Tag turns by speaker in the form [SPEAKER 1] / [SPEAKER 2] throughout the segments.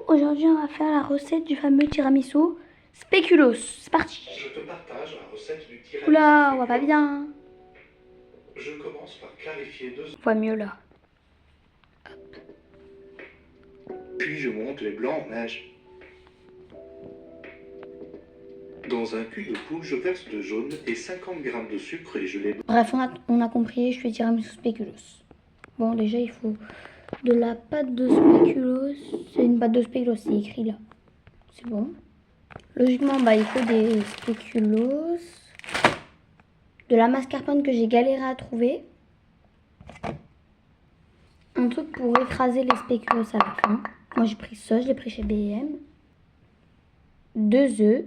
[SPEAKER 1] Aujourd'hui on va faire la recette du fameux tiramisu spéculoos. C'est parti.
[SPEAKER 2] Je te partage la recette du tiramisu
[SPEAKER 1] Oula, on voit pas
[SPEAKER 2] spéculoos.
[SPEAKER 1] bien.
[SPEAKER 2] Je commence par clarifier deux
[SPEAKER 1] On voit mieux là.
[SPEAKER 2] puis je monte les blancs en neige. Dans un cul de poule, je verse de jaune et 50 g de sucre et je les
[SPEAKER 1] Bref, on a compris, je fais tiramisu spéculoos. Bon, déjà il faut de la pâte de spéculoos. C'est une pâte de spéculoos, c'est écrit là. C'est bon. Logiquement, bah il faut des spéculoos. De la mascarpone que j'ai galéré à trouver. Un truc pour écraser les spéculoos à la fin. Moi j'ai pris ça, je l'ai pris chez B&M. 2 œufs.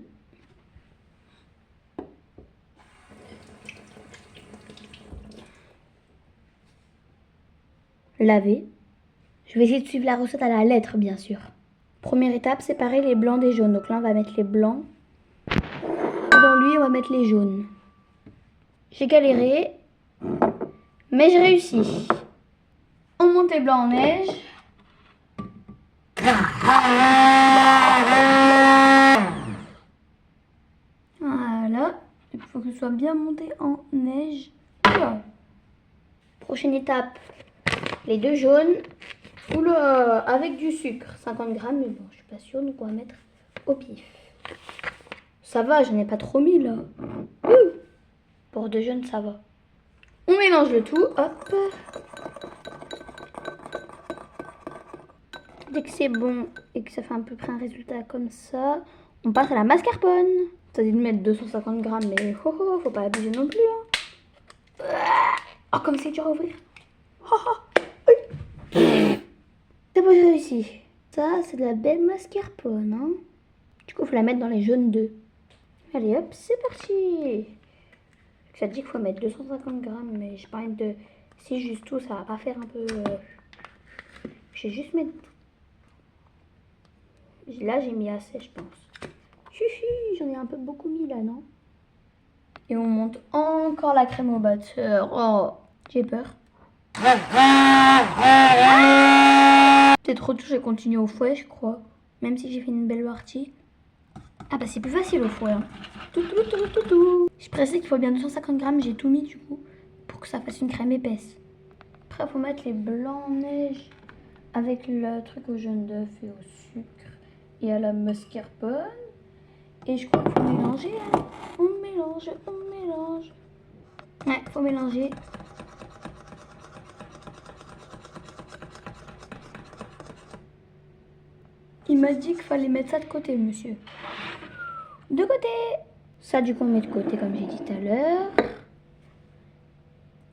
[SPEAKER 1] Laver. Je vais essayer de suivre la recette à la lettre, bien sûr. Première étape, séparer les blancs des jaunes. Donc là, on va mettre les blancs. Et dans lui, on va mettre les jaunes. J'ai galéré, mais j'ai réussi. On monte les blancs en neige. Voilà. Il faut que ce soit bien monté en neige. Oula. Prochaine étape, les deux jaunes. Oula, avec du sucre, 50 grammes, mais bon, je suis pas sûre, donc on va mettre au pif. Ça va, j'en ai pas trop mis là. Pour deux jaunes, ça va. On mélange le tout, hop. Dès que c'est bon et que ça fait à peu près un résultat comme ça, on passe à la mascarpone. Ça dit de mettre 250 grammes, mais faut pas abuser non plus. Hein. Oh, comme c'est dur à ouvrir. C'est bon, j'ai réussi. Ça, c'est de la belle mascarpone. Hein. Du coup, il faut la mettre dans les jaunes d'œufs. Allez, hop, c'est parti. Ça dit qu'il faut mettre 250 grammes, mais j'ai pas envie de... Si juste tout, ça va pas faire un peu... Je vais juste mettre... Là, j'ai mis assez, je pense. Chichi, j'en ai un peu beaucoup mis là, non? Et on monte encore la crème au batteur. Oh, j'ai peur. Peut-être trop touché, continuer au fouet, je crois. Même si j'ai fait une belle partie. Ah bah c'est plus facile au fouet. Hein. Je précise qu'il faut bien 250 grammes, j'ai tout mis du coup. Pour que ça fasse une crème épaisse. Après, il faut mettre les blancs en neige. Avec le truc au jaune d'œuf et au sucre. Et à la mascarpone. Et je crois qu'il faut mélanger. Hein. On mélange. Ouais, faut mélanger. Il m'a dit qu'il fallait mettre ça de côté, monsieur. De côté. Ça, du coup, on met de côté, comme j'ai dit tout à l'heure.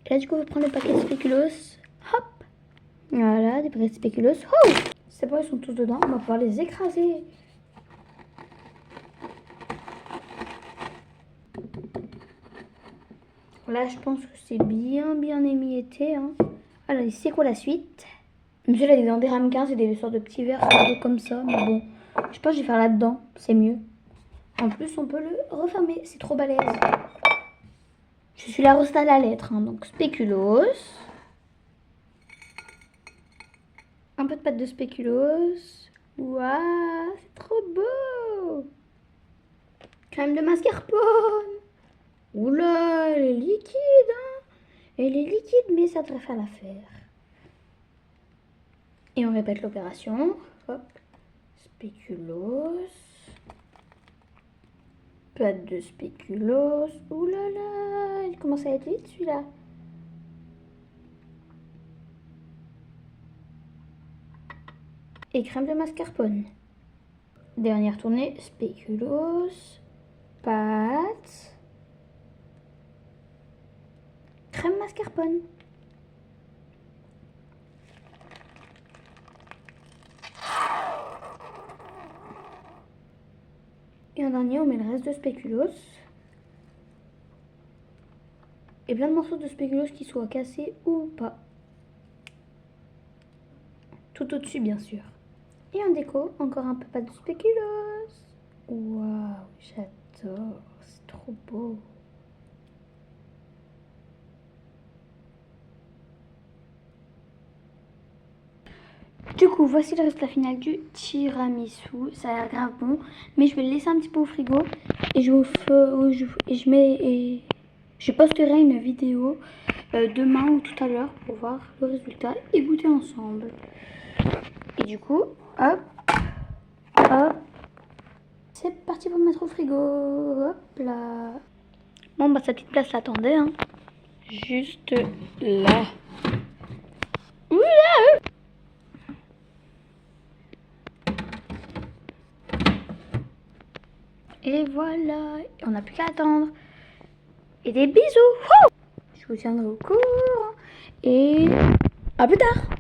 [SPEAKER 1] Et là, du coup, on va prendre le paquet de spéculoos. Hop. Voilà, des paquets de spéculoos. Oh, c'est bon, ils sont tous dedans. On va pouvoir les écraser. Là, je pense que c'est bien émietté. Hein. Alors, c'est quoi la suite? Monsieur, là, il est dans des ramequins, c'est des sortes de petits verres un peu comme ça. Mais bon, je pense que je vais faire là-dedans. C'est mieux. En plus, on peut le refermer. C'est trop balèze. Je suis la recette à la lettre. Hein, donc, spéculoos. Un peu de pâte de spéculoos. Waouh, c'est trop beau. Crème de mascarpone. Oula, elle est liquide. Hein. Elle est liquide, mais ça devrait faire l'affaire. Et on répète l'opération. Hop. Spéculoos. Pâte de spéculoos. Ouh là là, il commence à être vite celui-là. Et crème de mascarpone. Dernière tournée, spéculoos. Pâte. Crème mascarpone. Et en dernier, on met le reste de spéculoos. Et plein de morceaux de spéculoos qui soient cassés ou pas. Tout au-dessus, bien sûr. Et en déco, encore un peu de pâte de spéculoos. Waouh, j'adore. C'est trop beau. Du coup, voici le résultat final du tiramisu. Ça a l'air grave bon, mais je vais le laisser un petit peu au frigo et je posterai une vidéo demain ou tout à l'heure pour voir le résultat et goûter ensemble. Et du coup, hop, hop, c'est parti pour le mettre au frigo. Hop là. Bon, bah sa petite place l'attendait, hein. Juste là. Oula! Et voilà, on n'a plus qu'à attendre. Et des bisous. Wouh! Je vous tiendrai au courant. Et à plus tard.